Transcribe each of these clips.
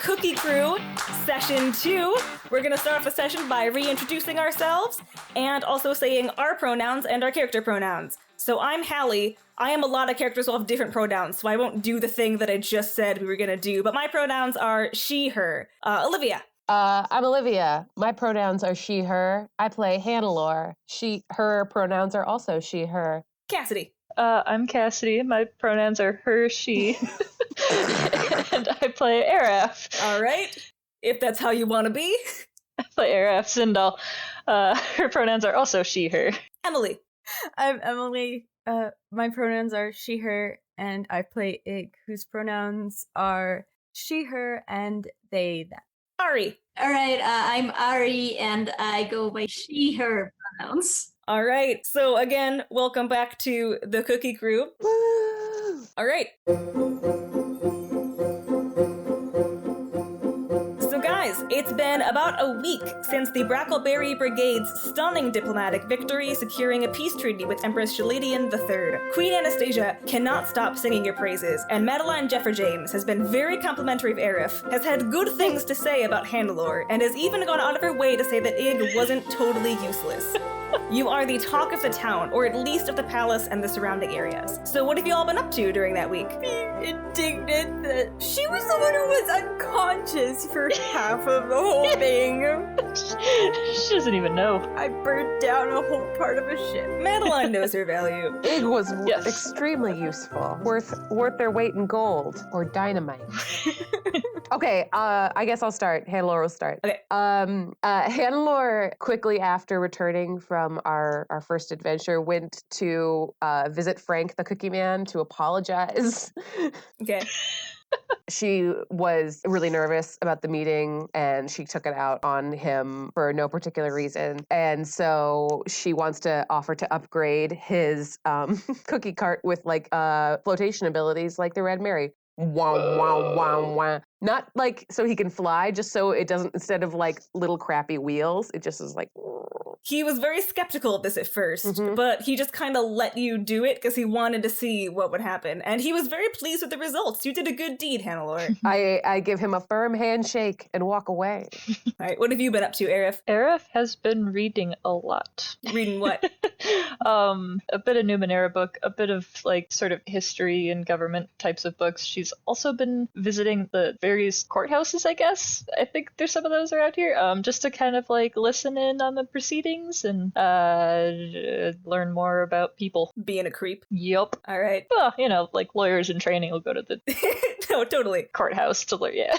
Cookie Crew, Session 2. We're going to start off the session by reintroducing ourselves and also saying our pronouns and our character pronouns. So I'm Hallie. I am a lot of characters who have different pronouns, so I won't do the thing that I just said we were going to do, but my pronouns are she, her. Olivia. I'm Olivia. My pronouns are she, her. I play Hannelore. Her pronouns are also she, her. Cassidy. I'm Cassidy. My pronouns are her, she. And I play Araf. All right. If that's how you want to be. I play Araf Sindal. Her pronouns are also she, her. Emily. I'm Emily. My pronouns are she, her, and I play Ig, whose pronouns are she, her, and they, them. Ari. All right, I'm Ari, and I go by she, her pronouns. All right. So again, welcome back to the Cookie Crew. Woo! All right. So guys, it's been about a week since the Brackleberry Brigade's stunning diplomatic victory securing a peace treaty with Empress Shaladian III. Queen Anastasia cannot stop singing your praises, and Madeline Jeffer-James has been very complimentary of Arif, has had good things to say about Hannelore, and has even gone out of her way to say that Ig wasn't totally useless. You are the talk of the town, or at least of the palace and the surrounding areas. So what have you all been up to during that week? Being indignant that she was the one who was unconscious for half of the whole thing. She doesn't even know. I burnt down a whole part of a ship. Madeline knows her value. Ig was Yes. extremely useful. Worth their weight in gold or dynamite. Okay, I guess I'll start. Hannelore will start. Okay. Hannelore, quickly after returning from our first adventure, went to visit Frank the Cookie Man to apologize. Okay. She was really nervous about the meeting, and she took it out on him for no particular reason. And so she wants to offer to upgrade his cookie cart with like flotation abilities like the Red Mary. Wow, wow, wow, wow. Not like so he can fly, just so it doesn't, instead of like little crappy wheels, it just is like... He was very skeptical of this at first, but he just kind of let you do it because he wanted to see what would happen. And he was very pleased with the results. You did a good deed, Hannelore. I give him a firm handshake and walk away. All right, what have you been up to, Arif? Araf has been reading a lot. Reading what? A bit of Numenera book, a bit of like sort of history and government types of books. She's also been visiting the various courthouses, I guess. I think there's some of those around here, just to kind of like listen in on the proceedings and learn more about people. Being a creep. Yup. All right. Well, you know, like lawyers in training will go to the No, totally. courthouse to learn, yeah.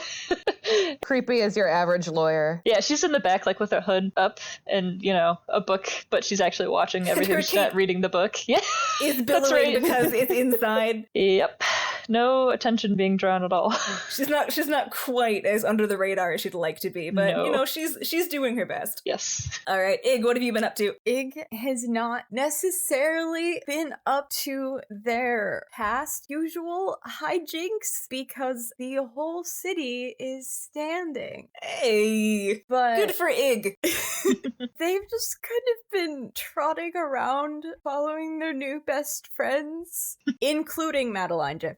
Creepy as your average lawyer. Yeah, she's in the back, like with her hood up and, you know, a book, but she's actually watching everything. She's not reading the book. Yeah. It's That's billowing right. because it's inside. Yep. No attention being drawn at all. She's not quite as under the radar as she'd like to be, but No. you know, she's doing her best. Yes. All right, Ig, what have you been up to? Ig has not necessarily been up to their past usual hijinks because the whole city is standing. Hey, But good for Ig. they've just kind of been trotting around following their new best friends, including Madeline Jeff.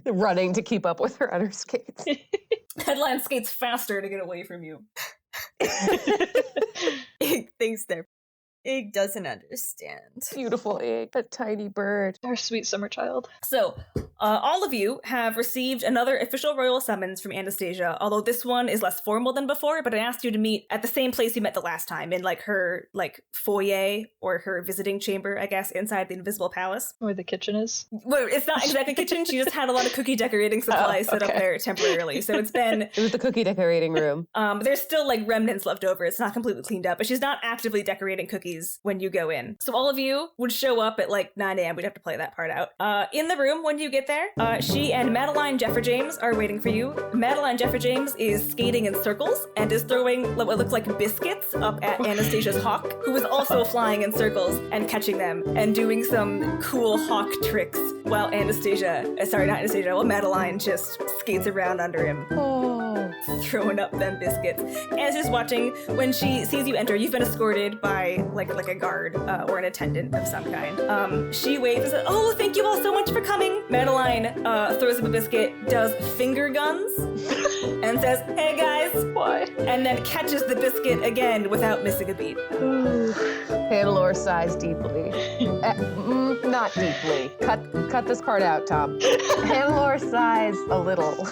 Running to keep up with her on her skates. Headline skates faster to get away from you. Ig thinks they're... Ig doesn't understand. Beautiful egg, a tiny bird. Our sweet summer child. So, All of you have received another official royal summons from Anastasia, although this one is less formal than before, but it asked you to meet at the same place you met the last time, in like her foyer or her visiting chamber, I guess, inside the Invisible Palace. Where the kitchen is? Well, it's not exactly a kitchen, she just had a lot of cookie decorating supplies set up there temporarily, so it's been... It was the cookie decorating room. There's still like remnants left over, it's not completely cleaned up, but she's not actively decorating cookies when you go in. So all of you would show up at like 9 a.m. We'd have to play that part out. In the room when you get there, she and Madeline Jeffrey James are waiting for you. Madeline Jeffrey James is skating in circles and is throwing what looks like biscuits up at Anastasia's hawk, who is also flying in circles and catching them and doing some cool hawk tricks while while Madeline just skates around under him. Throwing up them biscuits. As she's watching, when she sees you enter, you've been escorted by like a guard or an attendant of some kind. She waves and says, "Oh, thank you all so much for coming." Madeline throws up a biscuit, does finger guns, and says, "Hey guys." Why? And then catches the biscuit again without missing a beat. Hannelore sighs deeply. Not deeply. Cut this part out, Tom. Hannelore sighs a little.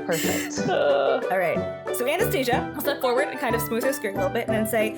Perfect. All right. So Anastasia will step forward and kind of smooth her skirt a little bit and then say,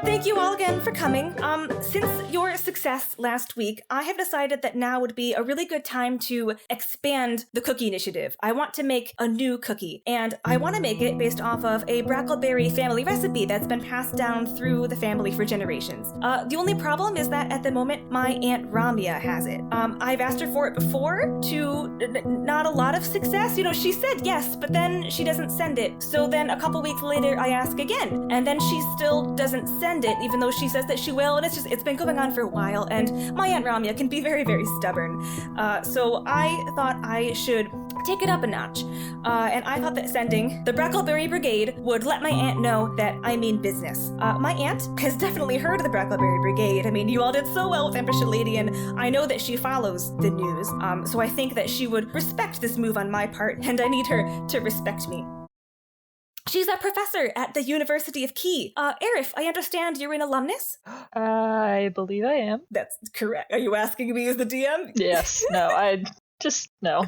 "Thank you all again for coming. Since your success last week, I have decided that now would be a really good time to expand the cookie initiative. I want to make a new cookie, and I want to make it based off of a Brackleberry family recipe that's been passed down through the family for generations. The only problem is that at the moment, my Aunt Ramya has it. I've asked her for it before to not a lot of success. You know, she said yes, but then she doesn't send it. So then a couple weeks later, I ask again, and then she still doesn't send it, even though she says that she will, and it's been going on for a while, and my Aunt Ramya can be very, very stubborn. So I thought I should take it up a notch. And I thought that sending the Brackleberry Brigade would let my aunt know that I mean business. My aunt has definitely heard of the Brackleberry Brigade. I mean, you all did so well with Empress Shaladian. I know that she follows the news, so I think that she would respect this move on my part, and I need her to respect me. She's a professor at the University of Key. Arif, I understand you're an alumnus? I believe I am. That's correct. Are you asking me as the DM? Yes. No, no.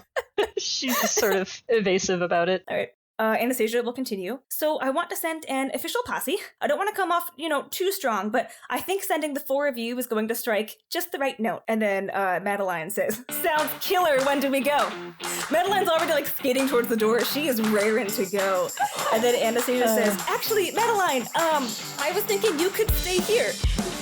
She's just sort of evasive about it. All right. Anastasia will continue. So I want to send an official posse. I don't want to come off, too strong, but I think sending the 4 of you is going to strike just the right note. And then Madeline says, "Sounds killer, when do we go?" Madeline's already skating towards the door. She is raring to go. And then Anastasia says, "Actually, Madeline, I was thinking you could stay here."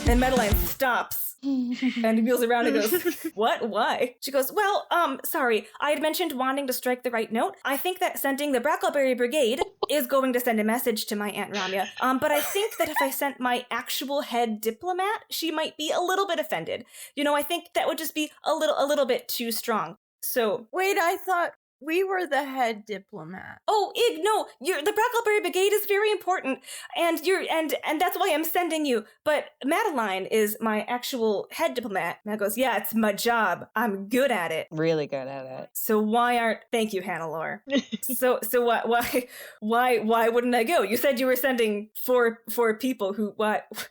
And Madeline stops and wheels around and goes, "What? Why?" She goes, "Well, sorry, I had mentioned wanting to strike the right note. I think that sending the Brackleberry Brigade is going to send a message to my Aunt Ramya, but I think that if I sent my actual head diplomat, she might be a little bit offended. I think that would just be a little bit too strong. So..." Wait, I thought we were the head diplomat. "Oh, no, the Brackleberry Brigade is very important, and and that's why I'm sending you. But Madeline is my actual head diplomat." And I goes, "Yeah, it's my job. I'm good at it." Really good at it. "So thank you, Hannelore." So why wouldn't I go? You said you were sending four people who,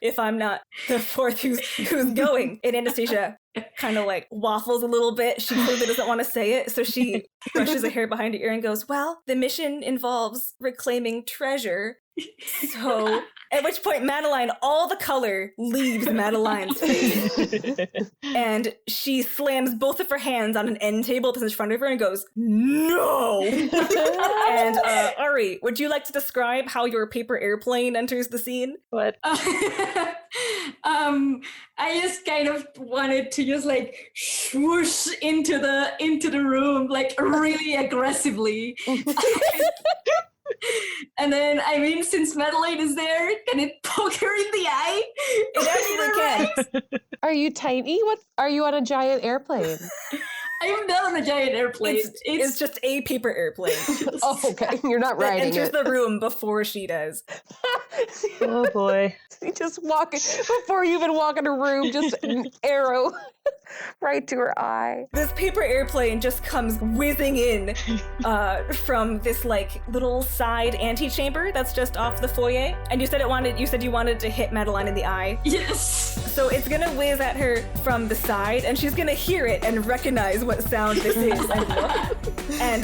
if I'm not the 4th who's going? And Anastasia kind of waffles a little bit. She clearly doesn't want to say it, so she brushes a hair behind her ear and goes, "Well, the mission involves reclaiming treasure." So, at which point Madeline, all the color leaves Madeline's face. And she slams both of her hands on an end table that's in front of her and goes, "No!" And Ari, would you like to describe how your paper airplane enters the scene? What? I just kind of wanted to just swoosh into the room really aggressively. And then, since Madeline is there, can it poke her in the eye? It actually can. Are you tiny? Are you on a giant airplane? I'm not on a giant airplane. It's just a paper airplane. Oh, okay. You're not that riding enters it. the room before she does. Oh boy. You just walk before you even walk in a room, just an arrow right to her eye. This paper airplane just comes whizzing in from this little side antechamber that's just off the foyer. And you said you wanted to hit Madeline in the eye. Yes. So it's gonna whiz at her from the side, and she's gonna hear it and recognize what sound this is and look. And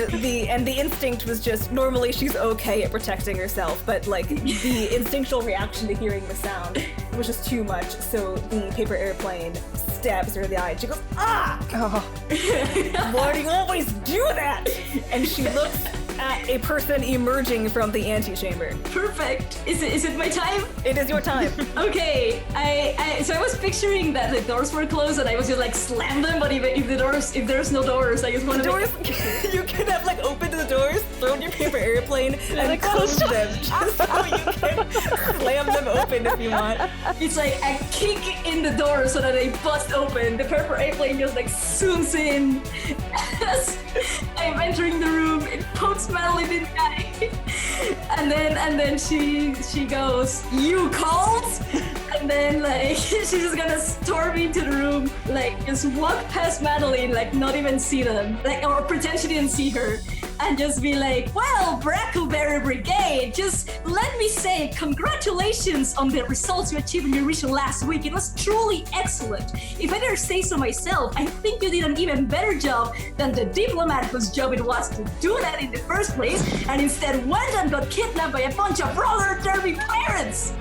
the instinct was just, normally she's okay at protecting herself, but like the instinctual reaction to hearing the sound was just too much. So the paper airplane stabs her in the eye, and she goes, "Ah! Oh. Why do you always do that?" And she looks at a person emerging from the antechamber. Perfect. Is it my time? It is your time. Okay. So I was picturing that the doors were closed and I was just like slam them, but if there's no doors, I just want to Doors, you can have like opened the doors, thrown your paper airplane, and closed them just so you can slam them open if you want. It's like I kick in the door so that they bust open. The paper airplane just like zooms in as I'm entering the room. It pokes Madeline in the eye, and then she goes, "You called?" And then like she's just gonna storm into the room, like just walk past Madeline, like not even see them, like or pretend she didn't see her, and just be like, "Well, Brackleberry Brigade, just let me say congratulations on the results you achieved in your mission last week. It was truly excellent. If I dare say so myself, I think you did an even better job than the diplomat whose job it was to do that in the first place, and instead went and got kidnapped by a bunch of roller derby pirates."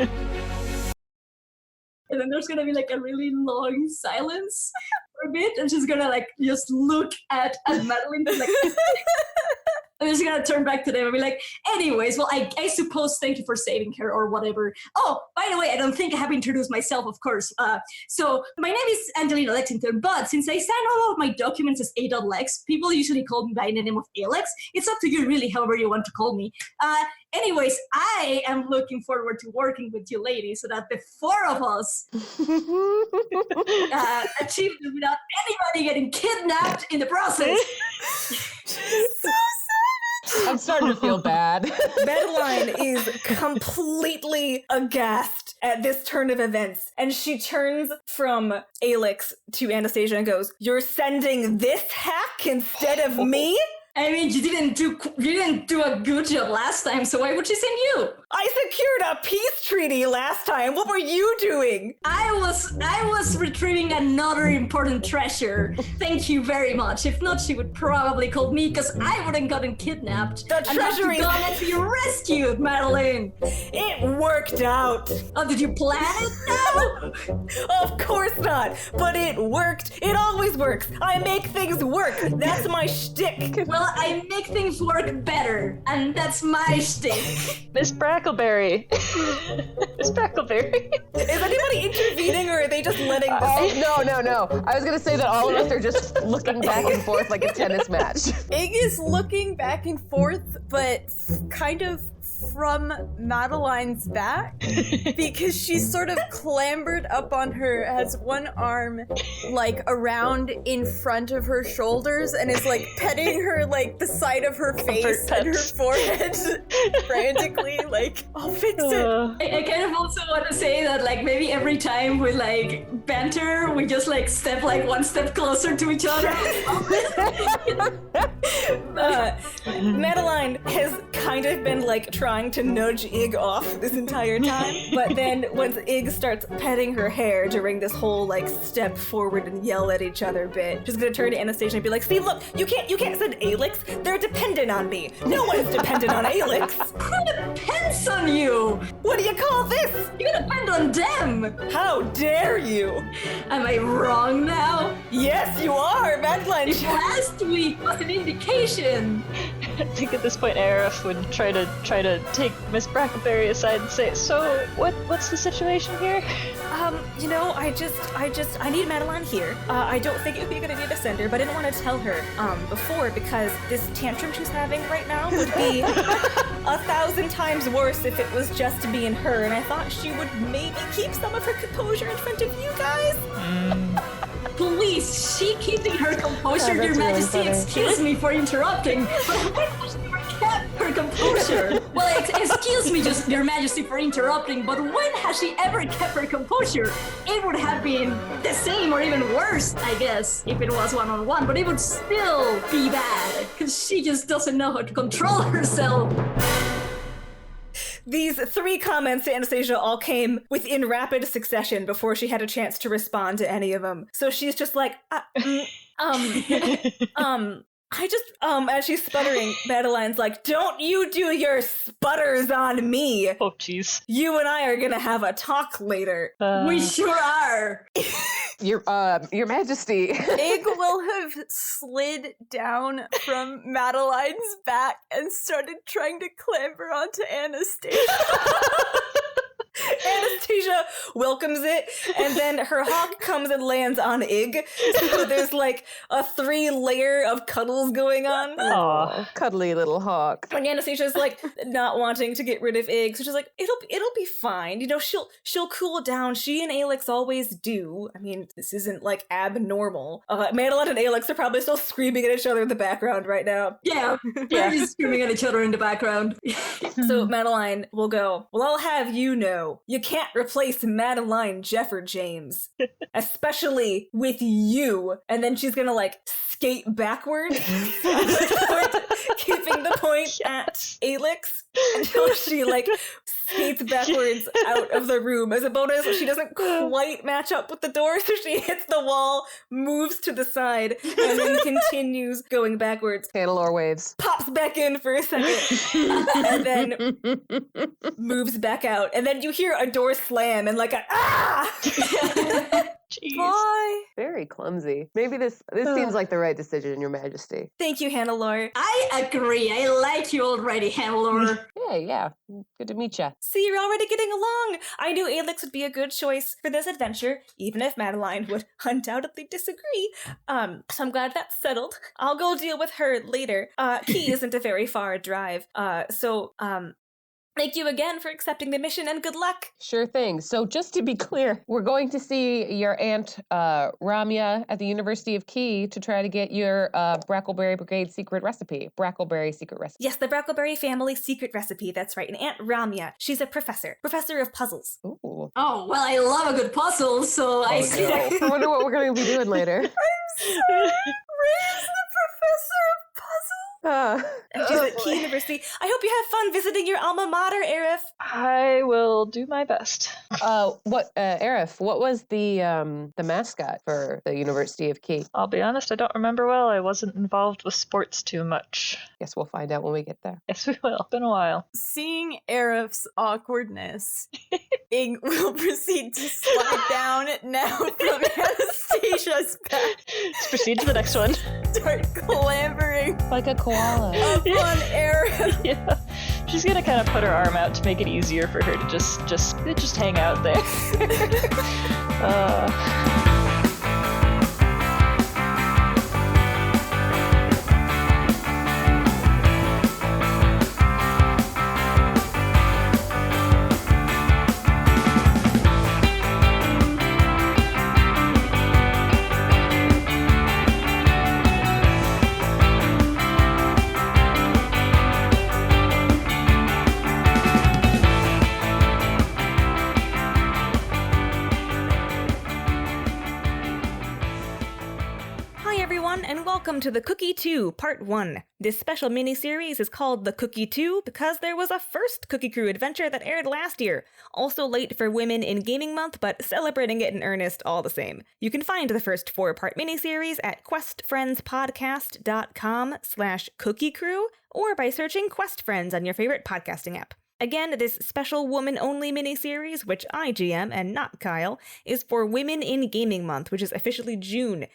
And then there's gonna be like a really long silence for a bit, and she's gonna like just look at Madeline like I'm just gonna turn back to them and be like, "Anyways, well, I suppose thank you for saving her or whatever. Oh, by the way, I don't think I have introduced myself, of course. So my name is Angelina Lexington, but since I sign all of my documents as A.Lex, people usually call me by the name of Alex. It's up to you, really, however you want to call me. Anyways, I am looking forward to working with you ladies so that the four of us achieve this without anybody getting kidnapped in the process." So I'm starting to feel bad. Madeline is completely aghast at this turn of events, and she turns from Alex to Anastasia and goes, "You're sending this hack instead of me?" I mean, you didn't do a good job last time, so why would she send you? I secured a peace treaty last time. What were you doing? I was retrieving another important treasure. Thank you very much. If not, she would probably call me because I wouldn't gotten kidnapped. The treasury and have to be rescued, Madeline. It worked out. Oh, did you plan it now? Of course not, but it worked. It always works. I make things work. That's my shtick. Well, I make things work better, and that's my shtick. Miss Brackleberry. Miss Brackleberry. Is anybody intervening, or are they just letting this? No. I was gonna say that all of us are just looking back and forth like a tennis match. Ig is looking back and forth, but kind of from Madeline's back because she's sort of clambered up on her, has one arm like around in front of her shoulders and is like petting her like the side of her face and her forehead frantically like, "I'll fix it." I kind of also want to say that like maybe every time we like banter, we just like step like one step closer to each other. Madeline has kind of been like trying to nudge Ig off this entire time, but then once Ig starts petting her hair during this whole like step forward and yell at each other bit, she's gonna turn to Anastasia and be like, "See, look, you can't send Alex. They're dependent on me. No one's dependent on Alex. Who depends on you? What do you call this? You depend on them. How dare you?" Am I wrong now? Yes, you are, Madeline. If last week was an indication. I think at this point Aerith would try to take Miss Brackleberry aside and say, "So what's the situation here?" I need Madeline here. I don't think it would be a good idea to send her, but I didn't want to tell her before because this tantrum she's having right now would be 1,000 times worse if it was just me and her, and I thought she would maybe keep some of her composure in front of you guys. Please, she keeping her composure, Your that's really Majesty. funny. Excuse me for interrupting, but when has she ever kept her composure? Well, excuse me, just Your Majesty for interrupting, but when has she ever kept her composure? It would have been the same or even worse, I guess, if it was one-on-one, but it would still be bad, because she just doesn't know how to control herself. These 3 comments to Anastasia all came within rapid succession before she had a chance to respond to any of them. So she's just like, as she's sputtering, Madeline's like, don't you do your sputters on me. Oh, jeez. You and I are gonna have a talk later. We sure are. Your Majesty. Ig will have slid down from Madeline's back and started trying to clamber onto Anastasia. Anastasia welcomes it, and then her hawk comes and lands on Ig. So there's like a 3-layer of cuddles going on. Aw, cuddly little hawk. And Anastasia's like not wanting to get rid of Ig, so she's like, it'll be fine. You know, she'll cool down. She and Alex always do. I mean, this isn't like abnormal. Madeline and Alex are probably still screaming at each other in the background right now. Yeah, they're just screaming at each other in the background. So Madeline will go, well, I'll have you know, you can't replace Madeline Jefford James, especially with you. And then she's gonna like skate backwards, keeping the point at Alex until she like skates backwards out of the room. As a bonus, she doesn't quite match up with the door, so she hits the wall, moves to the side, and then continues going backwards. Hannelore waves. Pops back in for a second, and then moves back out. And then you hear a door slam and like a Jeez. Bye. Very clumsy. Maybe this seems like the right decision, Your Majesty. Thank you, Hannelore. I agree. I like you already, Hannelore. Yeah. Good to meet ya. See, you're already getting along. I knew Alex would be a good choice for this adventure, even if Madeline would undoubtedly disagree. So I'm glad that's settled. I'll go deal with her later. Key isn't a very far drive. Thank you again for accepting the mission, and good luck. Sure thing. So just to be clear, we're going to see your Aunt Ramya at the University of Key to try to get your Brackleberry Brigade secret recipe. Brackleberry secret recipe. Yes, the Brackleberry family secret recipe. That's right. And Aunt Ramya, she's a professor of puzzles. Ooh. Oh, well, I love a good puzzle, so I see that. I wonder what we're going to be doing later. Ray's the professor of puzzles. And she's at Key University. I hope you have fun visiting your alma mater, Arif. I will do my best. Arif, what was the mascot for the University of Key? I'll be honest, I don't remember well. I wasn't involved with sports too much. Guess we'll find out when we get there. Yes, we will. It's been a while. Seeing Arif's awkwardness, Ig will proceed to slide down now from Anastasia's back. Let's proceed to the next one. Start clambering Like a koala. up on Arif. Yeah. She's gonna kind of put her arm out to make it easier for her to just hang out there. And welcome to the Cookie 2, Part 1. This special mini-series is called The Cookie 2 because there was a first Cookie Crew adventure that aired last year, also late for Women in Gaming Month, but celebrating it in earnest all the same. You can find the first 4-part mini-series at questfriendspodcast.com/Cookie Crew, or by searching Quest Friends on your favorite podcasting app. Again, this special woman-only mini-series, which I GM and not Kyle, is for Women in Gaming Month, which is officially June.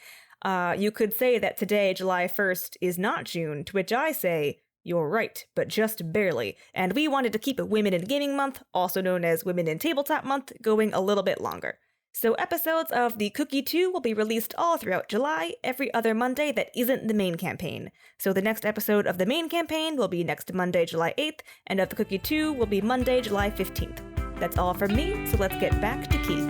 You could say that today, July 1st, is not June, to which I say, you're right, but just barely. And we wanted to keep Women in Gaming Month, also known as Women in Tabletop Month, going a little bit longer. So episodes of the Cookie 2 will be released all throughout July, every other Monday that isn't the main campaign. So the next episode of the main campaign will be next Monday, July 8th, and of the Cookie 2 will be Monday, July 15th. That's all from me, so let's get back to Key.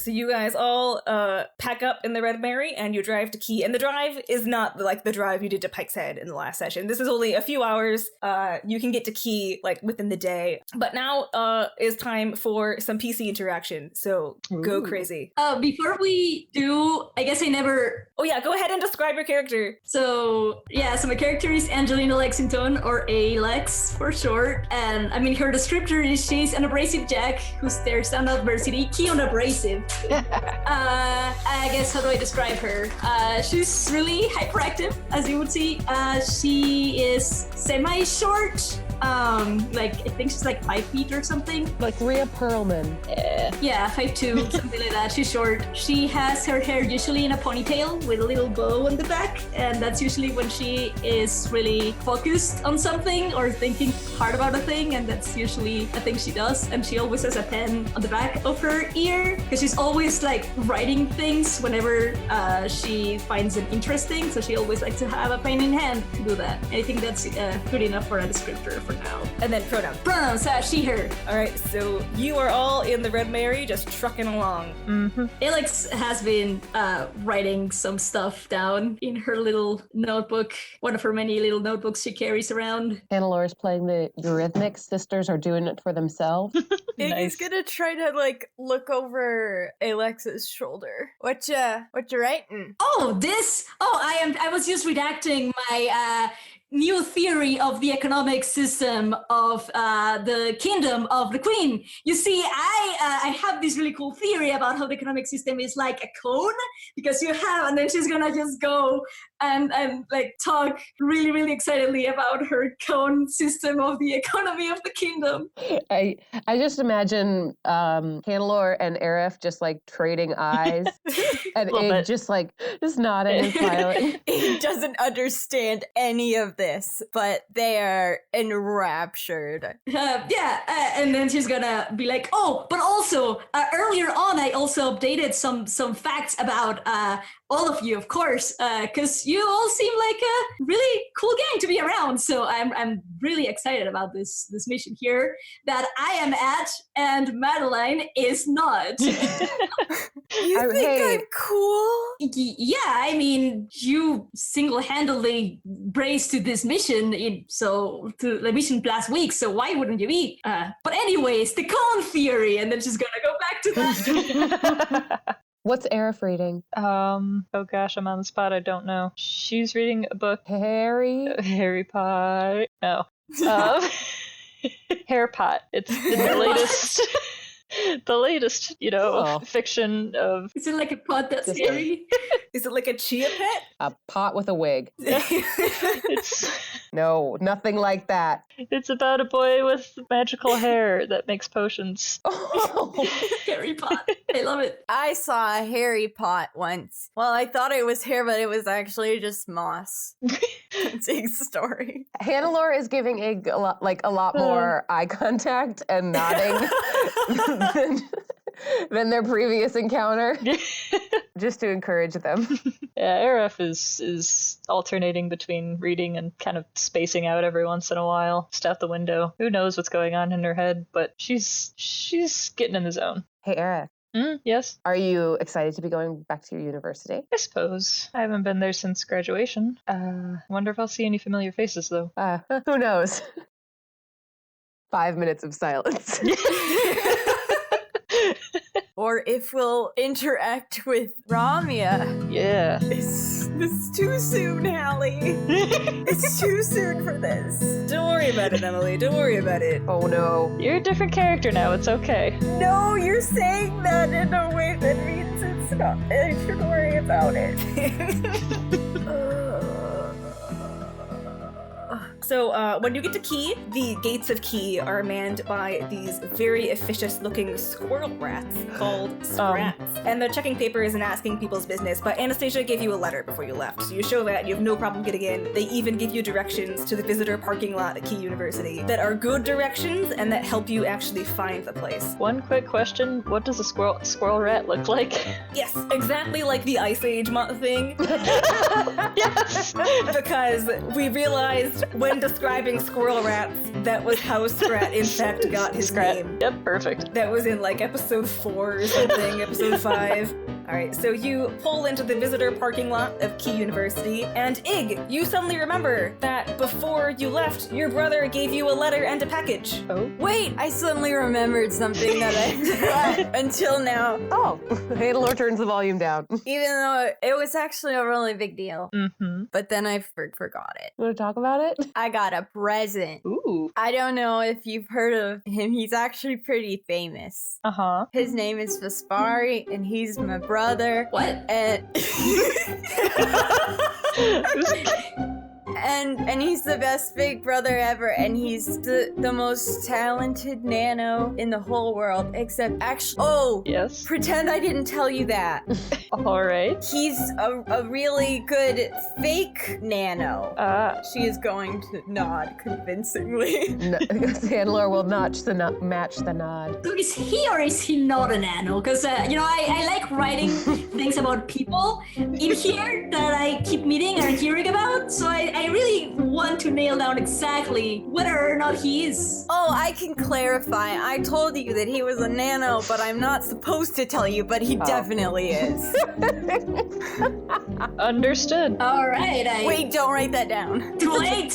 so you guys all pack up in the Red Mary and you drive to Key. And the drive is not like the drive you did to Pike's Head in the last session. This is only a few hours. You can get to Key like within the day. But now is time for some PC interaction. So go crazy. Before we do, I guess I never... Oh yeah, go ahead and describe your character. So my character is Angelina Lexington, or A-Lex for short. And I mean, her descriptor is she's an abrasive Jack who stares down adversity, key on abrasive. I guess, how do I describe her? She's really hyperactive, as you would see. She is semi-short. Like, I think she's like 5 feet or something. Like Rhea Perlman. Yeah, 5'2", something like that. She's short. She has her hair usually in a ponytail with a little bow on the back, and that's usually when she is really focused on something or thinking hard about a thing, and that's usually a thing she does. And she always has a pen on the back of her ear, because she's always like writing things whenever she finds them interesting, so she always likes to have a pen in hand to do that. And I think that's good enough for a descriptor for now. And then pronouns. Pronouns, she, her. All right, so you are all in the Red Mary just trucking along. Mm-hmm. Alex has been writing some stuff down in her little notebook, one of her many little notebooks she carries around. Hannah-Laura's playing the Eurythmics. Sisters are doing it for themselves. Iggy's gonna try to like look over Alex's shoulder. What you writing? I was just redacting my new theory of the economic system of the kingdom of the queen. You see, I have this really cool theory about how the economic system is like a cone, because you have, and then she's gonna just go and like talk really, really excitedly about her cone system of the economy of the kingdom. I just imagine Hannah-Laura and Aerith just like trading eyes, and Ig just nodding and smiling. He doesn't understand any of this, but they are enraptured. And then she's gonna be like, oh, but also earlier on I also updated some facts about all of you, of course, because you all seem like a really cool gang to be around. So I'm really excited about this mission here that I am at, and Madeline is not. You think I'm cool? Yeah, I mean, you single-handedly braced to this mission, to the mission last week, so why wouldn't you be? But anyways, the cone theory, and then she's gonna go back to that. What's Aerith reading? Oh gosh, I'm on the spot. I don't know. She's reading a book. Harry Potter. No. Hair Pot. It's the latest. The latest, fiction of... Is it like a pot that's scary? Is it like a chia pet? A pot with a wig. It's... No, nothing like that. It's about a boy with magical hair that makes potions. Oh. Harry Potter. I love it. I saw a hairy pot once. Well, I thought it was hair, but it was actually just moss. It's Ig's story. Hannah-Laura is giving Ig a lot more eye contact and nodding than their previous encounter, just to encourage them. Yeah, Aerith is alternating between reading and kind of spacing out every once in a while, just out the window. Who knows what's going on in her head, but she's getting in the zone. Hey, Aerith. Yes? Are you excited to be going back to your university? I suppose. I haven't been there since graduation. Wonder if I'll see any familiar faces, though. Who knows? 5 minutes of silence. Or if we'll interact with Ramya. Yeah. It's too soon, Hallie. It's too soon for this. Don't worry about it, Emily. Don't worry about it. Oh no. You're a different character now. It's okay. No, you're saying that in a way that means it's not. I should worry about it. So when you get to Key, the gates of Key are manned by these very officious-looking squirrel rats called Scrats. And they're checking papers and asking people's business, but Anastasia gave you a letter before you left, so you show that, you have no problem getting in. They even give you directions to the visitor parking lot at Key University that are good directions and that help you actually find the place. One quick question, what does a squirrel rat look like? Yes, exactly like the Ice Age thing. Yes! Because we realized when when describing squirrel rats, that was how Scrat in fact got his name. Yep, perfect. That was in like episode 4 or something, episode 5. Alright, so you pull into the visitor parking lot of Key University, and Ig, you suddenly remember that before you left, your brother gave you a letter and a package. Oh. Wait, I suddenly remembered something that I forgot until now. Oh, Hannelore turns the volume down. Even though it was actually a really big deal. Mm-hmm. But then I forgot it. You want to talk about it? I got a present. Ooh. I don't know if you've heard of him. He's actually pretty famous. Uh-huh. His name is Vespari, and he's my brother. What? And he's the best big brother ever, and he's the most talented nano in the whole world, except Yes. pretend I didn't tell you that. All right. He's a really good fake nano. She is going to nod convincingly. No, Hannelore will match the nod. So is he or is he not a nano? Because, I like writing things about people in here that I keep meeting and hearing about, so I really want to nail down exactly whether or not he is. Oh, I can clarify. I told you that he was a nano, but I'm not supposed to tell you, but he definitely is. Understood. All right, Wait, don't write that down. Too late.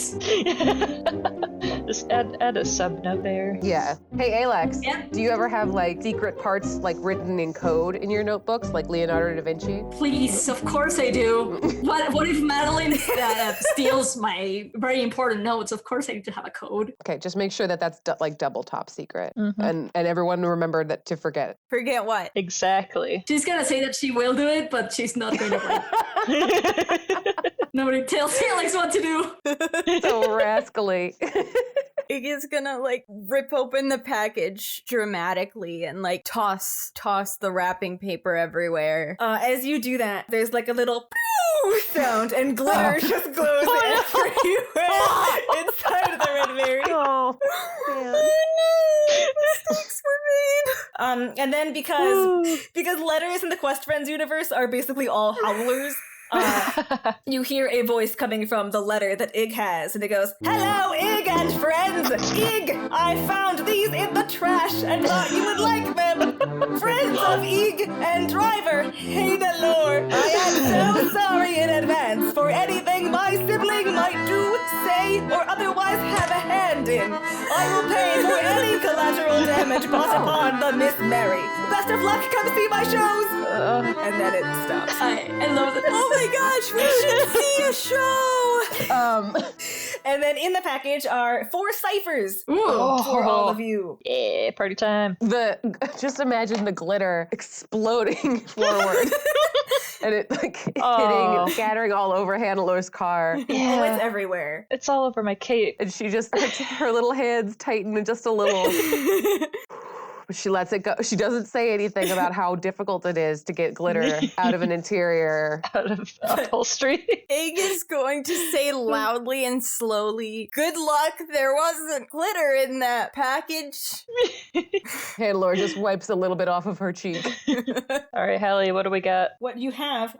Just add a sub-note there. Yeah. Hey, Alex. Yeah? Do you ever have like secret parts like written in code in your notebooks, like Leonardo da Vinci? Please, of course I do. What if Madeline steals my very important notes? Of course I need to have a code. Okay, just make sure that that's like double top secret, Mhm. and everyone remember that to forget. Forget what? Exactly. She's gonna say that she will do it, but she's not going to. Nobody tells Alex what to do. So rascally. Iggy's gonna like rip open the package dramatically and like toss the wrapping paper everywhere. As you do that, there's like a little pew sound, and glitter just glows everywhere inside of the red berry. Oh, man. Mistakes were made. And then because letters in the Quest Friends universe are basically all howlers, you hear a voice coming from the letter that Ig has, and it goes, "Hello, Ig and friends! Ig, I found these in the trash and thought you would like them! Friends of Ig and driver Hannelore, I am so sorry in advance for anything my sibling might do, say, or otherwise have a hand in. I will pay for any collateral damage brought upon the Miss Mary. Best of luck, come see my shows!" And then it stops. I love that. Oh my gosh, we should see a show! And then in the package are 4 ciphers Ooh. for all of you. Yeah, party time. Just imagine the glitter exploding forward. And it like hitting, scattering all over Hannelore's car. Oh, it's everywhere. It's all over my cape. And she just, her little hands tighten just a little. She lets it go. She doesn't say anything about how difficult it is to get glitter out of an interior. Out of upholstery. Ig is going to say loudly and slowly, "Good luck, there wasn't glitter in that package." Hannelore just wipes a little bit off of her cheek. All right, Hallie, what do we got? What you have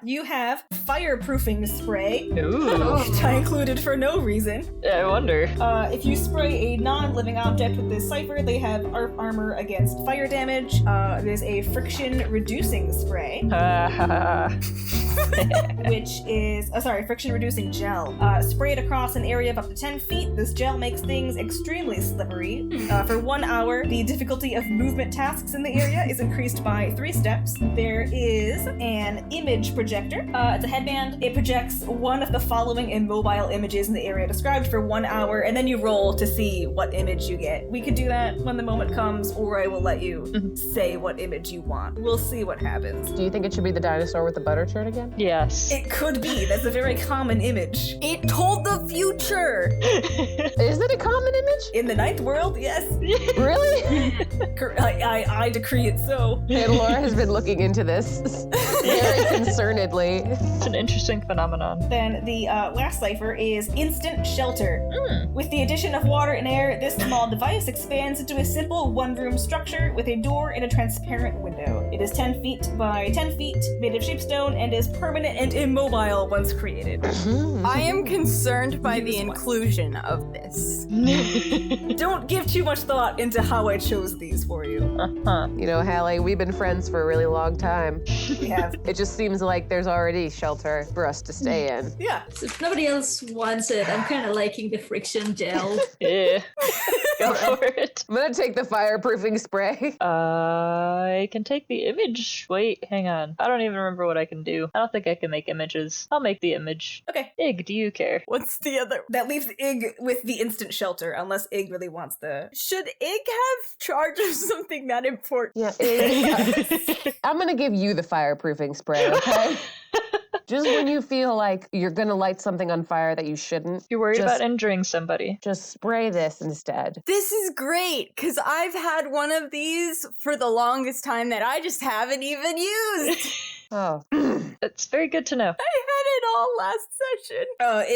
fireproofing spray, Ooh. which I included for no reason. I wonder. If you spray a non-living object with this cipher, they have armor against fire damage. There's a friction-reducing spray, which is, friction-reducing gel. Sprayed across an area of up to 10 feet, this gel makes things extremely slippery. For 1 hour, the difficulty of movement tasks in the area is increased by 3 steps. There is an image projector. It's a headband. It projects one of the following immobile images in the area described for 1 hour, and then you roll to see what image you get. We could do that when the moment comes, or I will let you say what image you want. We'll see what happens. Do you think it should be the dinosaur with the butter churn again? Yes. It could be. That's a very common image. It told the future! Is it a common image? In the ninth world, yes. Really? I decree it so. Hannelore has been looking into this very concernedly. It's an interesting phenomenon. Then the last cipher is instant shelter. With the addition of water and air, this small device expands into a simple one-room structure structure with a door and a transparent window. It is 10 feet by 10 feet, made of sheepstone, and is permanent and immobile once created. I am concerned by the inclusion of this. Don't give too much thought into how I chose these for you. You know, Hallie, we've been friends for a really long time. We have. It just seems like there's already shelter for us to stay in. Yeah. So if nobody else wants it, I'm kind of liking the friction gel. Yeah. Go for it. I'm gonna take the fireproofing spray. I can take the image. Wait, hang on. I don't even remember what I can do. I don't think I can make images. I'll make the image. Okay. Ig, do you care? What's the other? That leaves Ig with the instant shelter, unless Ig really wants the... Should Ig have charge of something that important? Yeah, I'm gonna give you the fireproofing spray, okay? Just when you feel like you're gonna light something on fire that you shouldn't, You're worried just- about injuring somebody. just spray this instead. This is great, because I've had one of these for the longest time that I just haven't even used. Oh. It's very good to know. I had it all last session.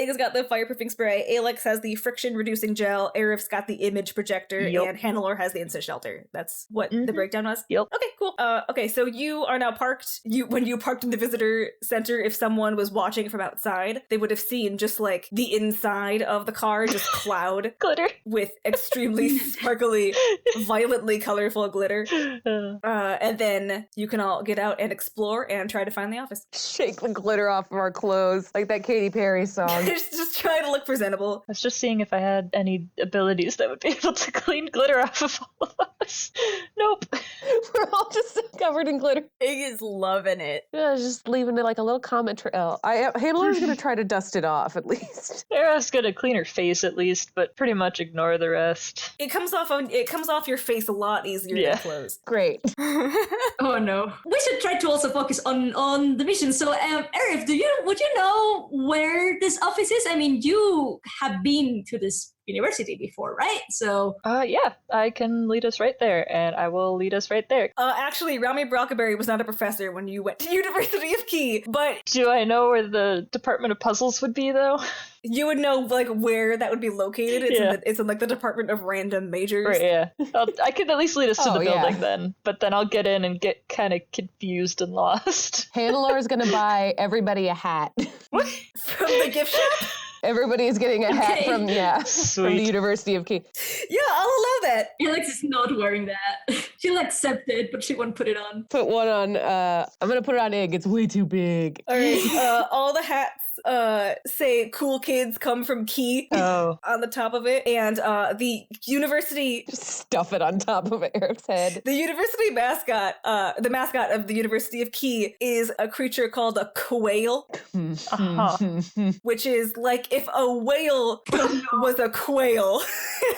Ig has got the fireproofing spray, Alex has the friction-reducing gel, Arif's got the image projector, Yup. and Hannelore has the instant shelter. That's what the breakdown was? Yep. Okay, cool. Okay, so you are now parked. When you parked in the visitor center, if someone was watching from outside, they would have seen just like the inside of the car just cloud Glitter. with extremely sparkly, violently colorful glitter. And then you can all get out and explore and try to find the office. Shake the glitter off of our clothes, like that Katy Perry song. just try to look presentable. I was just seeing if I had any abilities that would be able to clean glitter off of all of us. Nope. We're all just covered in glitter. Ig is loving it. Yeah, just leaving it like a little comment trail. Handler's gonna try to dust it off at least. Sarah's gonna clean her face at least, but pretty much ignore the rest. It comes off your face a lot easier Yeah. than clothes. Great. Oh no. We should try to also focus on the mission. So, Arif, would you know where this office is? I mean, you have been to this university before, right? So, Yeah, I can lead us right there, and I will lead us right there. Actually, Rami Brockleberry was not a professor when you went to University of Key, but Do I know where the Department of Puzzles would be, though? you would know like where that would be located. It's, Yeah. it's in like the Department of Random Majors. Right, yeah. I could at least lead us to Oh, the yeah. building then, but then I'll get in and get kind of confused and lost. Handler's gonna buy everybody a hat. From the gift shop? Everybody is getting a hat Okay. from the Sweet. University of Key. Yeah, I'll allow that. Alex is not wearing that. She'll accept it, but she won't put it on. Put one on. I'm gonna put it on Ig. It's way too big. All right, all the hats say "Cool Kids Come from Key" Oh. on the top of it, and the university. Just stuff it on top of Eric's head. The university mascot, the mascot of the University of Key, is a creature called a quail, Uh-huh. which is like if a whale was a quail.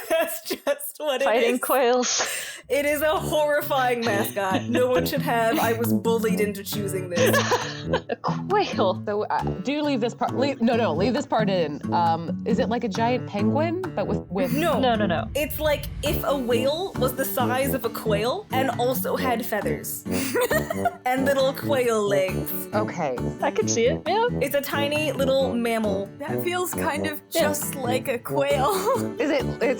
That's just what it Fighting is. quails. It is a horrifying mascot. No one should have. I was bullied into choosing this. A quail. So do you leave this part? Leave this part in. Is it like a giant penguin, but with No. No. It's like if a whale was the size of a quail and also had feathers and little quail legs. Okay. I can see it, yeah. It's a tiny little mammal. That feels kind of just like a quail. Is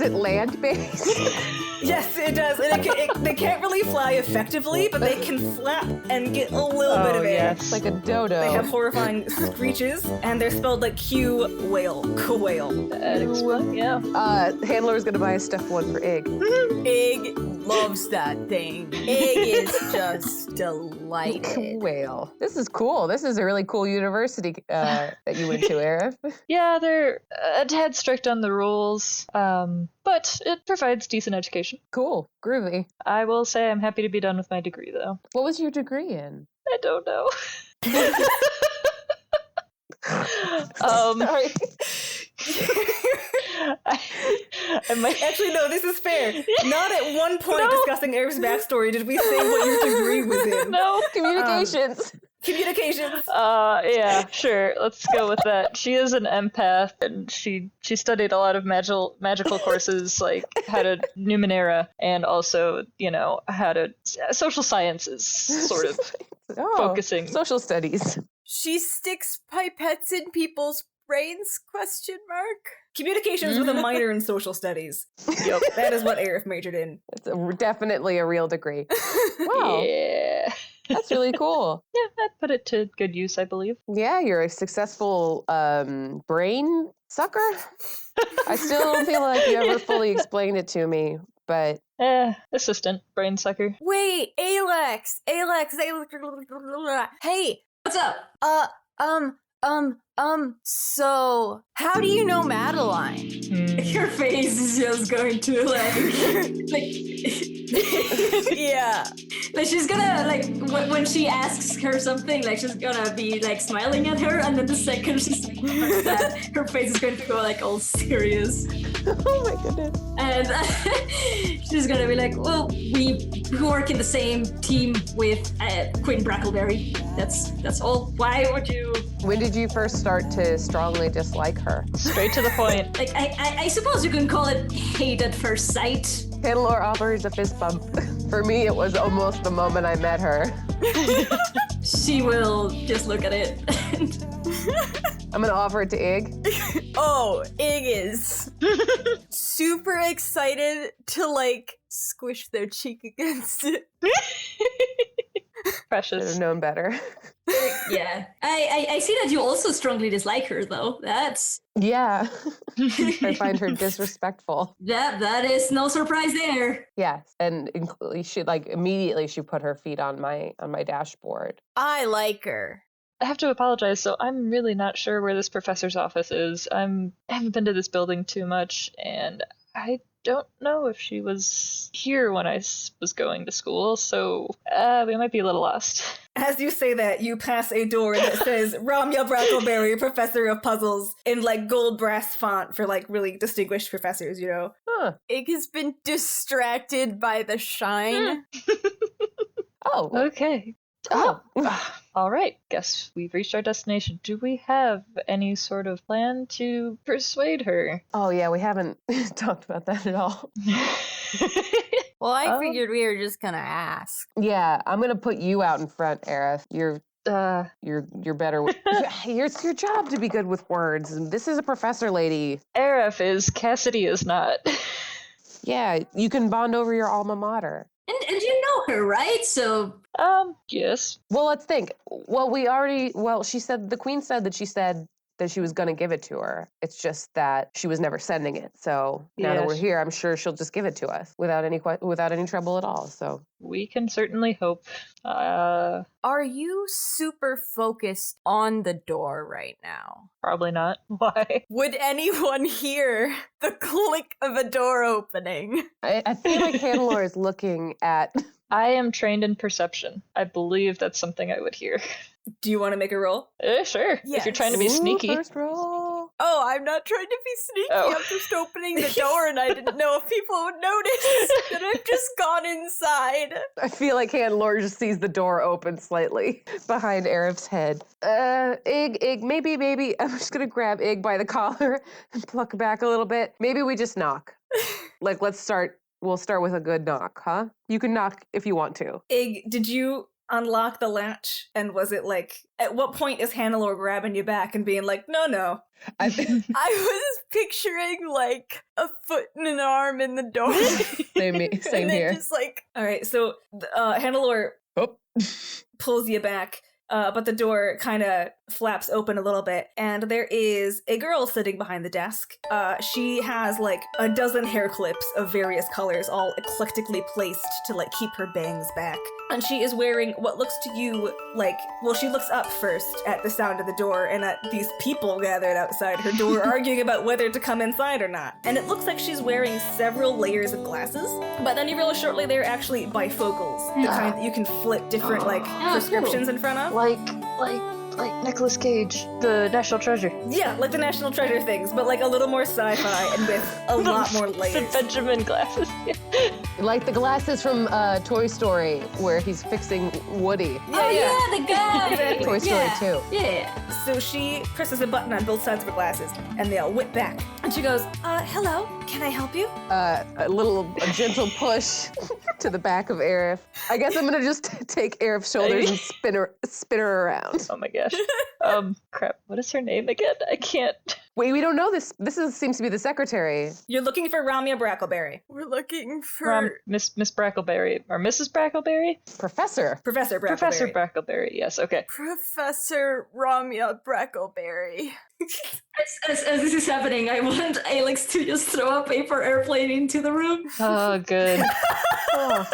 it land based? Yes, it does. And they can't really fly effectively, but they can flap and get a little bit of air. yes. Like a dodo. They have horrifying screeches, and they're spelled like Q whale, quail. That explains, yeah. Handler's gonna buy a stuffed one for Ig. Ig loves that thing. Ig is just delighted. Whale. This is cool. This is a really cool university that you went to, Arif. Yeah, they're a tad strict on the rules, but it provides decent education. Cool. Groovy. I will say I'm happy to be done with my degree, though. What was your degree in? I don't know. Sorry. I might Actually, no, this is fair. Not at one point discussing Eric's backstory did we say what your degree was in. No. Communications. Communications. Yeah, sure. Let's go with that. She is an empath, and she studied a lot of magical courses, like how to Numenera, and also, how to social sciences, sort of Oh, focusing. social studies. She sticks pipettes in people's brains? Question mark. Communications with a minor in social studies. Yep, that is what Aerith majored in. It's definitely a real degree. Wow, Yeah. that's really cool. Yeah, I'd put it to good use, I believe. Yeah, you're a successful brain sucker. I still don't feel like you ever fully explained it to me, but Assistant, brain sucker. Wait, Alex. Hey, What's up? So how do you know Madeline? Your face is just going to like Yeah. like she's gonna like when she asks her something, like she's gonna be like smiling at her, and then the second she's like that, her face is going to go like all serious, oh my goodness. and she's gonna be like, "Well, we work in the same team with Queen Brackleberry. That's all. Why would you?" When did you first start to strongly dislike her? Straight to the point. Like, I suppose you can call it hate at first sight. Hannelore offers a fist bump. For me, it was almost the moment I met her. She will just look at it. I'm gonna offer it to Ig. Oh, Ig is super excited to like squish their cheek against it. Should Precious. have known better. Yeah. I see that you also strongly dislike her, though. That's... Yeah. I find her disrespectful. That is no surprise there. Yes, and she like immediately she put her feet on my dashboard. I like her. I have to apologize, so I'm really not sure where this professor's office is. I haven't been to this building too much, and I don't know if she was here when I was going to school, so we might be a little lost. As you say that, you pass a door that says Ramya Brackleberry, Professor of Puzzles, in like gold brass font for like really distinguished professors, you know? Huh. Ig has been distracted by the shine. Oh. Okay. Oh. All right, guess we've reached our destination. Do we have any sort of plan to persuade her? Oh yeah, we haven't talked about that at all. Well, I Oh. figured we were just gonna ask. Yeah, I'm gonna put you out in front, Aerith. You're better with it's your job to be good with words, and this is a professor lady. Aerith is, Cassidy is not. Yeah, you can bond over your alma mater. And you know her, right? So... Yes. Well, let's think. She said, the queen said that she was going to give it to her. It's just that she was never sending it. So now that Yes. we're here, I'm sure she'll just give it to us without any trouble at all. So We can certainly hope. Are you super focused on the door right now? Probably not. Why? Would anyone hear the click of a door opening? I feel like Hannelore is looking at... I am trained in perception. I believe that's something I would hear. Do you want to make a roll? Sure. If Yes. you're trying to be sneaky. First roll. Oh, I'm not trying to be sneaky. Oh. I'm just opening the door and I didn't know if people would notice that I've just gone inside. I feel like Hannelore just sees the door open slightly behind Aerith's head. Ig, maybe. I'm just gonna grab Ig by the collar and pluck back a little bit. Maybe we just knock. Like, we'll start with a good knock, huh? You can knock if you want to. Ig, did you unlock the latch? And was it like, at what point is Hannelore grabbing you back and being like, no? I I was picturing like a foot and an arm in the door. Same and then here. just like, All right, so Hannelore Oh. pulls you back, but the door kind of flaps open a little bit, and there is a girl sitting behind the desk. She has like a dozen hair clips of various colors, all eclectically placed to like keep her bangs back. And she is wearing what looks to you like, well, she looks up first at the sound of the door and at these people gathered outside her door arguing about whether to come inside or not. And it looks like she's wearing several layers of glasses, but then you realize shortly they're actually bifocals, the kind that you can flip different like prescriptions in front of. Like Nicolas Cage, the National Treasure. Yeah, like the National Treasure things, but like a little more sci-fi and with a lot more The layers. Benjamin glasses. Like the glasses from Toy Story, where he's fixing Woody. the guy! Exactly. Toy Story 2. Yeah. So she presses a button on both sides of her glasses, and they all whip back. And she goes, hello, can I help you? A gentle push to the back of Aerith. I guess I'm gonna just take Aerith's shoulders and spin her around. Oh my gosh. Crap. What is her name again? I can't. Wait, we don't know this. Seems to be the secretary. You're looking for Ramya Brackleberry. We're looking for Miss Brackleberry or Mrs. Brackleberry? Professor Professor Brackleberry. Professor Brackleberry. Yes. Okay. Professor Ramya Brackleberry. As this is happening, I want Alex to just throw a paper airplane into the room. Oh, good. Oh.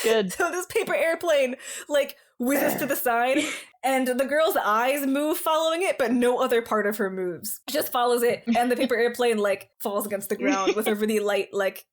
Good. So this paper airplane, like, whizzes to the side, and the girl's eyes move following it, but no other part of her moves. She just follows it, and the paper airplane, like, falls against the ground with a really light, like,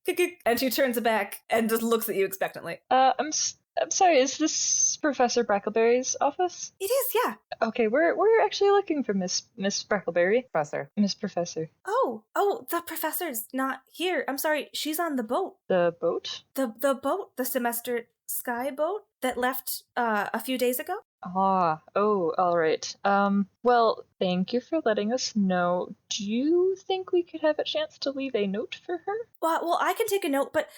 and she turns back and just looks at you expectantly. I'm sorry, is this Professor Brackleberry's office? It is, yeah. Okay, we're actually looking for Miss Brackleberry. Professor. Miss Professor. Oh, the professor's not here. I'm sorry, she's on the boat. The boat? The boat, the semester sky boat that left a few days ago. All right. Well, thank you for letting us know. Do you think we could have a chance to leave a note for her? Well, I can take a note, but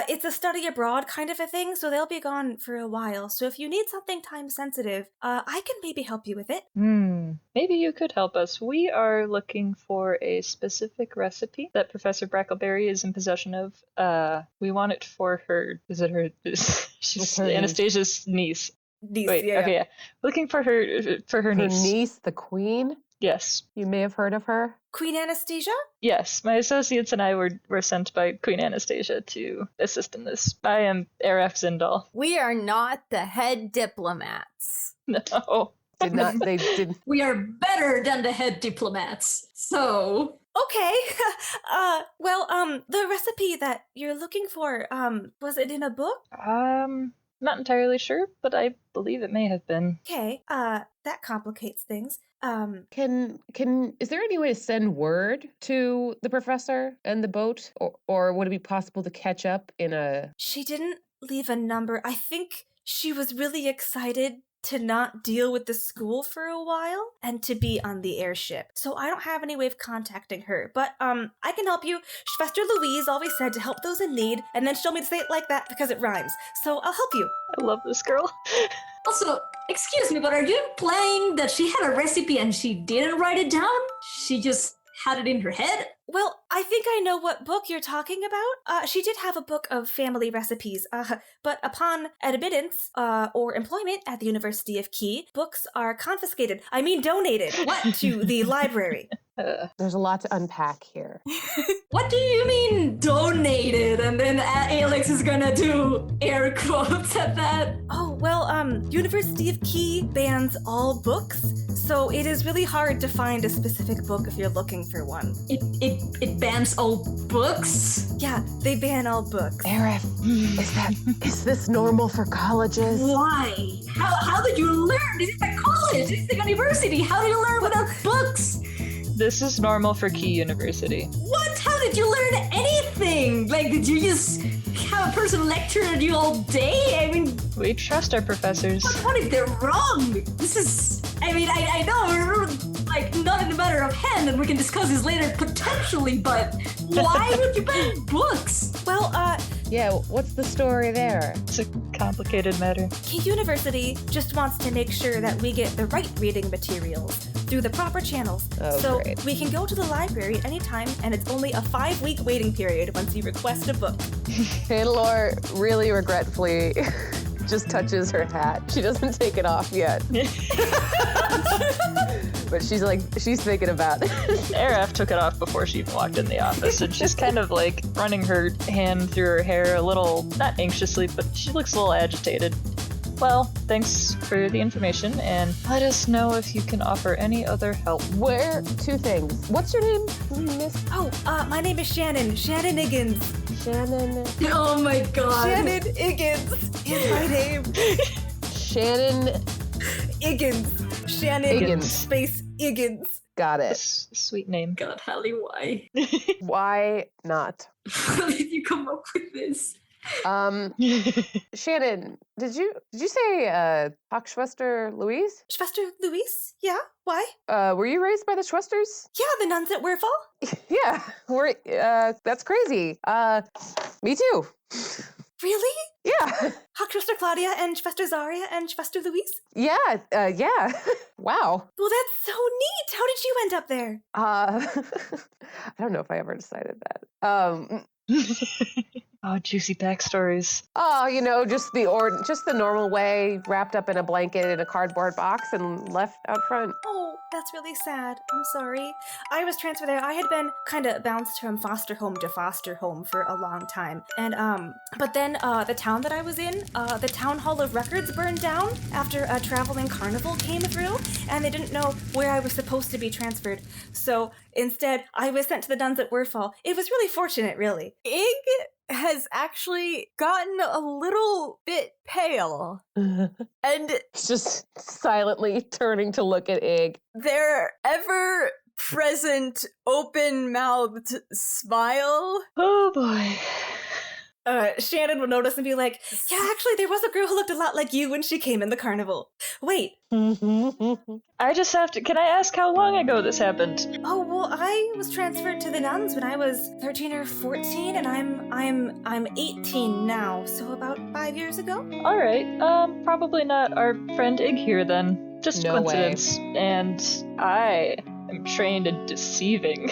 it's a study abroad kind of a thing, so they'll be gone for a while. So if you need something time sensitive, I can maybe help you with it. Maybe you could help us. We are looking for a specific recipe that Professor Brackleberry is in possession of. We want it for her. Is it her? She's her Anastasia's niece. Niece, Wait, yeah. okay, yeah. Looking for her Her niece. niece, the queen. Yes. You may have heard of her. Queen Anastasia? Yes, my associates and I were sent by Queen Anastasia to assist in this. I am Araf Zindal. We are not the head diplomats. No. They didn't. We are better than the head diplomats. So Okay. The recipe that you're looking for, was it in a book? Not entirely sure, but I believe it may have been. Okay. That complicates things. Is there any way to send word to the professor and the boat, or would it be possible to catch up in a? She didn't leave a number. I think she was really excited to not deal with the school for a while and to be on the airship. So I don't have any way of contacting her, but I can help you. Schwester Louise always said to help those in need, and then she told me to say it like that because it rhymes. So I'll help you. I love this girl. also, excuse me, but are you implying that she had a recipe and she didn't write it down? She just had it in her head? Well, I think I know what book you're talking about. She did have a book of family recipes, but upon admittance or employment at the University of Key, books are confiscated. I mean donated to the library. There's a lot to unpack here. What do you mean donated? And then Alex is gonna do air quotes at that. Oh, well, University of Key bans all books, so it is really hard to find a specific book if you're looking for one. It bans all books? Yeah, they ban all books. Aerith, is this normal for colleges? Why? How did you learn? This is a college. This is a university. How do you learn without books? This is normal for Key University. What? How did you learn anything? Like, did you just have a person lecture at you all day? I mean, We trust our professors. what if they're wrong? This is... I know we're like not in the matter of hand and we can discuss this later potentially, but why would you ban books? Well, Yeah, what's the story there? It's a complicated matter. Key University just wants to make sure that we get the right reading materials through the proper channels. Oh, so great. we can go to the library anytime, and it's only a 5-week waiting period once you request a book. Hannelore really regretfully just touches her hat. She doesn't take it off yet. But she's thinking about it. Araf took it off before she even walked in the office, and she's kind of like running her hand through her hair a little, not anxiously, but she looks a little agitated. Well, thanks for the information, and let us know if you can offer any other help. Two things. What's your name, Miss Oh, my name is Shannon. Shannon Iggins. Shannon? Oh my god. Shannon Iggins is my name. Shannon Iggins. Shannon Iggins. space Iggins. Got it. Sweet name. God, Hallie, why? Why not? How did you come up with this? Shannon, did you say Hochschwester Louise? Schwester Louise? Yeah? Why? Were you raised by the Schwesters? Yeah, the nuns at Werfel? Yeah, that's crazy. Me too. Really? Yeah. Hochschwester Claudia and Schwester Zaria and Schwester Louise? Yeah. Yeah. Wow. Well, that's so neat. How did you end up there? I don't know if I ever decided that. Oh, juicy backstories. Oh, just the normal way, wrapped up in a blanket in a cardboard box and left out front. Oh, that's really sad. I'm sorry. I was transferred there. I had been kind of bounced from foster home to foster home for a long time. And, but then, the town that I was in, the Town Hall of Records burned down after a traveling carnival came through, and they didn't know where I was supposed to be transferred. So, instead, I was sent to the nuns at Werfall. It was really fortunate, really. Ig has actually gotten a little bit pale. And It's just silently turning to look at Ig. their ever present open mouthed smile. Oh boy. Shannon would notice and be like, yeah, actually, there was a girl who looked a lot like you when she came in the carnival. Wait. I just have to. Can I ask how long ago this happened? Oh, well, I was transferred to the nuns when I was 13 or 14, and I'm 18 now, so about 5 years ago. All right. Probably not our friend Ig here then. Just No way. coincidence. And I am trained in deceiving.